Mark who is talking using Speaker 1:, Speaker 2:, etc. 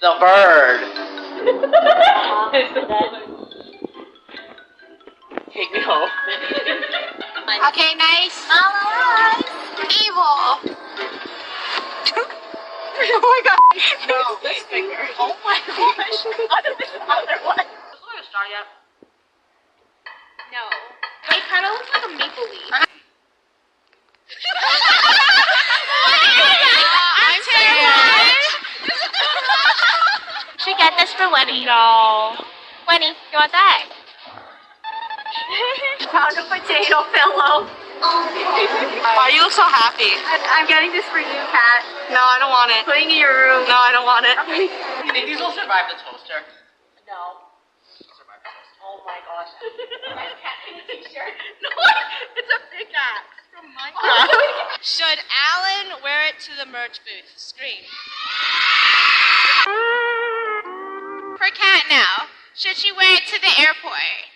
Speaker 1: The bird. Take me home.
Speaker 2: Okay, nice. Evil. Oh my gosh.
Speaker 1: No, this finger.
Speaker 2: Oh my gosh. Another one.
Speaker 1: Is there a star yet?
Speaker 2: No. It kind of looks like a maple leaf. I'm terrified. Should get this for Winnie.
Speaker 3: No.
Speaker 2: Winnie, you want that? Found a potato pillow.
Speaker 1: Why you look so happy?
Speaker 2: I'm getting this for you, Kat.
Speaker 1: No, I don't want it.
Speaker 2: Putting in your room.
Speaker 1: No, I don't want it. You think these will survive the toaster?
Speaker 2: No.
Speaker 1: Survive the toaster.
Speaker 2: Oh my gosh.
Speaker 1: No, it's a pickaxe from Minecraft.
Speaker 3: Should Alan wear it to the merch booth? Scream. For Kat now. Should she wear it to the airport?